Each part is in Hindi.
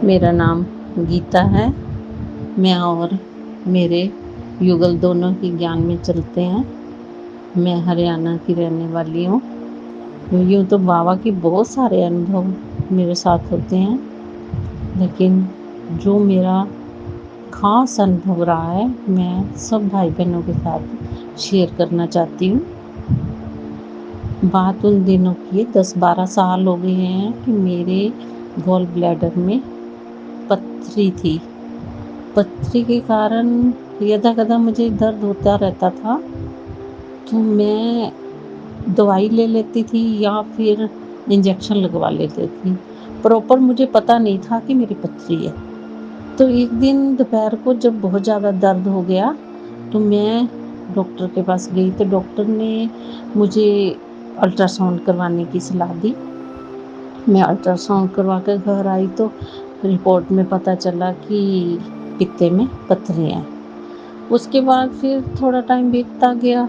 मेरा नाम गीता है। मैं और मेरे युगल दोनों ही ज्ञान में चलते हैं। मैं हरियाणा की रहने वाली हूँ। यूँ तो बाबा के बहुत सारे अनुभव मेरे साथ होते हैं, लेकिन जो मेरा ख़ास अनुभव रहा है, मैं सब भाई बहनों के साथ शेयर करना चाहती हूँ। बात उन दिनों की 10-12 साल हो गए हैं कि मेरे गॉल ब्लैडर में पथरी थी। पथरी के कारण यदा-कदा मुझे दर्द होता रहता था, तो मैं दवाई ले लेती थी या फिर इंजेक्शन लगवा लेती थी। प्रॉपर मुझे पता नहीं था कि मेरी पथरी है। तो एक दिन दोपहर को जब बहुत ज़्यादा दर्द हो गया, तो मैं डॉक्टर के पास गई, तो डॉक्टर ने मुझे अल्ट्रासाउंड करवाने की सलाह दी। मैं अल्ट्रासाउंड करवा कर घर आई तो रिपोर्ट में पता चला कि पित्ते में पथरी है। उसके बाद फिर थोड़ा टाइम बीतता गया।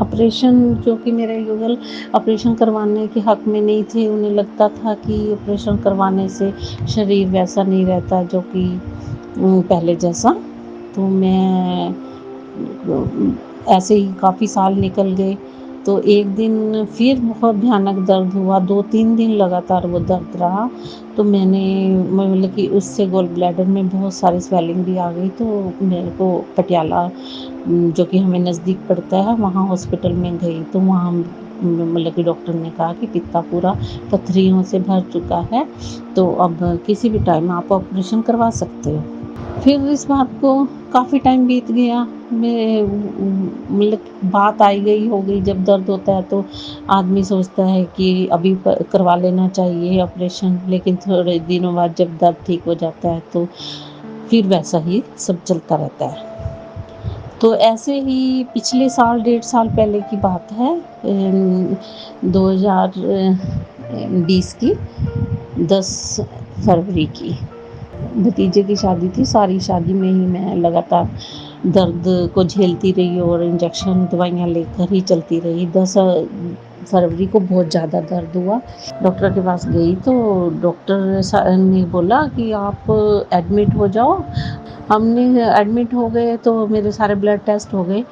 ऑपरेशन, जो कि मेरे युगल ऑपरेशन करवाने के हक़ में नहीं थे, उन्हें लगता था कि ऑपरेशन करवाने से शरीर वैसा नहीं रहता जो कि पहले जैसा। तो मैं ऐसे ही काफ़ी साल निकल गए। तो एक दिन फिर बहुत भयानक दर्द हुआ, 2-3 दिन लगातार वो दर्द रहा। तो मैंने मतलब कि उससे गॉल ब्लैडर में बहुत सारी स्वेलिंग भी आ गई, तो मेरे को पटियाला, जो कि हमें नज़दीक पड़ता है, वहाँ हॉस्पिटल में गई। तो वहाँ मतलब कि डॉक्टर ने कहा कि पित्ता पूरा पथरियों से भर चुका है, तो अब किसी भी टाइम आप ऑपरेशन करवा सकते हो। फिर इस बात को काफ़ी टाइम बीत गया। मैं मतलब बात आई गई हो गई, जब दर्द होता है तो आदमी सोचता है कि अभी करवा लेना चाहिए ऑपरेशन, लेकिन थोड़े दिनों बाद जब दर्द ठीक हो जाता है तो फिर वैसा ही सब चलता रहता है। तो ऐसे ही पिछले साल, 1.5 साल पहले की बात है, 2020 की 10 फरवरी की। भतीजे की शादी थी। सारी शादी में ही मैं लगातार दर्द को झेलती रही और इंजेक्शन दवाइयाँ लेकर ही चलती रही। 10 फरवरी को बहुत ज़्यादा दर्द हुआ। डॉक्टर के पास गई तो डॉक्टर ने बोला कि आप एडमिट हो जाओ। हमने एडमिट हो गए तो मेरे सारे ब्लड टेस्ट हो गए।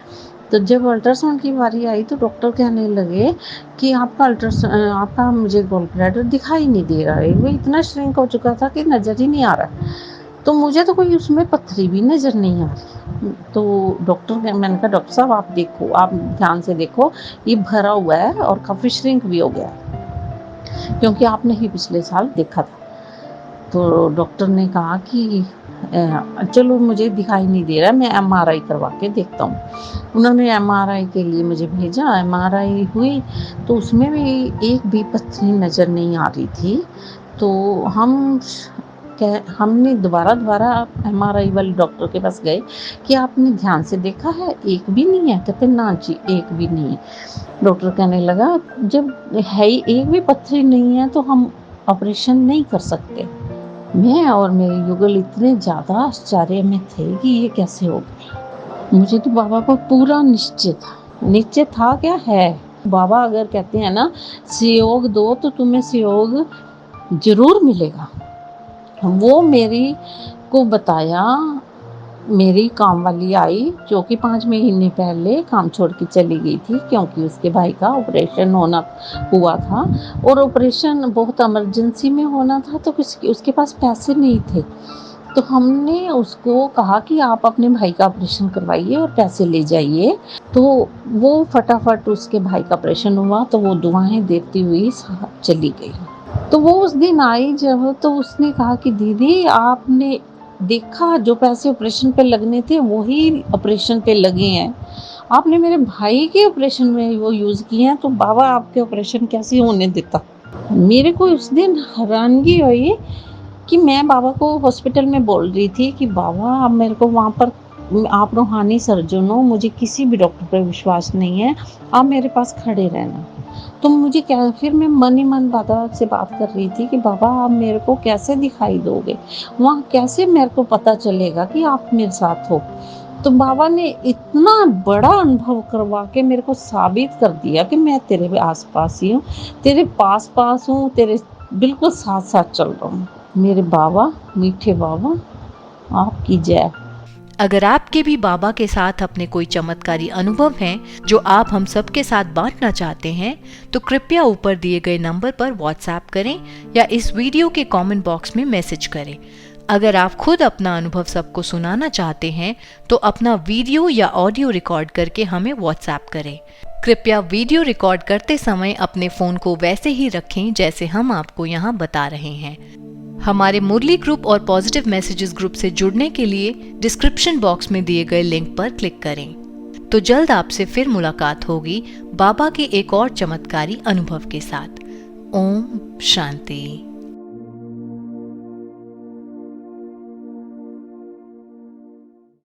तो जब अल्ट्रासाउंड की बारी आई तो डॉक्टर कहने लगे कि आपका मुझे गॉल ब्लैडर दिखाई नहीं दे रहा है, वो इतना श्रिंक हो चुका था कि नज़र ही नहीं आ रहा। तो मुझे तो कोई उसमें पथरी भी नज़र नहीं आ रही। तो मैंने कहा डॉक्टर साहब आप देखो, आप ध्यान से देखो, ये भरा हुआ है और काफ़ी श्रिंक भी हो गया है, क्योंकि आपने ही पिछले साल देखा था। तो डॉक्टर ने कहा कि चलो मुझे दिखाई नहीं दे रहा, मैं एमआरआई करवा के देखता हूँ। उन्होंने एमआरआई के लिए मुझे भेजा। एमआरआई हुई तो उसमें भी एक भी पथरी नज़र नहीं आ रही थी। तो हमने दोबारा एमआरआई वाले डॉक्टर के पास गए कि आपने ध्यान से देखा है, एक भी नहीं है? कहते ना जी, एक भी नहीं है। डॉक्टर कहने लगा जब है ही एक भी पथरी नहीं है तो हम ऑपरेशन नहीं कर सकते। मैं और मेरे युगल इतने ज़्यादा आश्चर्य में थे कि ये कैसे हो गया। मुझे तो बाबा पर पूरा निश्चय था क्या है। बाबा अगर कहते हैं ना, सहयोग दो तो तुम्हें सहयोग ज़रूर मिलेगा। वो मेरी को बताया। मेरी काम वाली आई, जो कि 5 महीने पहले काम छोड़ के चली गई थी, क्योंकि उसके भाई का ऑपरेशन हुआ था और ऑपरेशन बहुत इमरजेंसी में होना था, तो उसके पास पैसे नहीं थे। तो हमने उसको कहा कि आप अपने भाई का ऑपरेशन करवाइए और पैसे ले जाइए। तो वो फटाफट उसके भाई का ऑपरेशन हुआ, तो वो दुआएं देती हुई चली गई। तो वो उस दिन आई जब, तो उसने कहा कि दीदी आपने देखा, जो पैसे ऑपरेशन पे लगने थे वही ऑपरेशन पे लगे हैं। आपने मेरे भाई के ऑपरेशन में वो यूज़ किए हैं, तो बाबा आपके ऑपरेशन कैसे होने देता। मेरे को उस दिन हैरानगी हुई कि मैं बाबा को हॉस्पिटल में बोल रही थी कि बाबा आप मेरे को वहाँ पर, आप रूहानी सर्जन हो, मुझे किसी भी डॉक्टर पर विश्वास नहीं है, आप मेरे पास खड़े रहना। तो मुझे क्या, फिर मैं मन ही मन बाबा से बात कर रही थी कि बाबा आप मेरे को कैसे दिखाई दोगे, वहाँ कैसे मेरे को पता चलेगा कि आप मेरे साथ हो। तो बाबा ने इतना बड़ा अनुभव करवा के मेरे को साबित कर दिया कि मैं तेरे आस पास ही हूँ, तेरे पास हूँ, तेरे बिल्कुल साथ साथ चल रहा हूँ। मेरे बाबा, मीठे बाबा, आपकी जय। अगर आपके भी बाबा के साथ अपने कोई चमत्कारी अनुभव हैं जो आप हम सब के साथ बांटना चाहते हैं, तो कृपया ऊपर दिए गए नंबर पर व्हाट्सएप करें या इस वीडियो के कमेंट बॉक्स में मैसेज करें। अगर आप खुद अपना अनुभव सबको सुनाना चाहते हैं तो अपना वीडियो या ऑडियो रिकॉर्ड करके हमें व्हाट्सएप करें। कृपया वीडियो रिकॉर्ड करते समय अपने फोन को वैसे ही रखें जैसे हम आपको यहाँ बता रहे हैं। हमारे मुरली ग्रुप और पॉजिटिव मैसेजेस ग्रुप से जुड़ने के लिए डिस्क्रिप्शन बॉक्स में दिए गए लिंक पर क्लिक करें। तो जल्द आपसे फिर मुलाकात होगी बाबा के एक और चमत्कारी अनुभव के साथ। ओम शांति।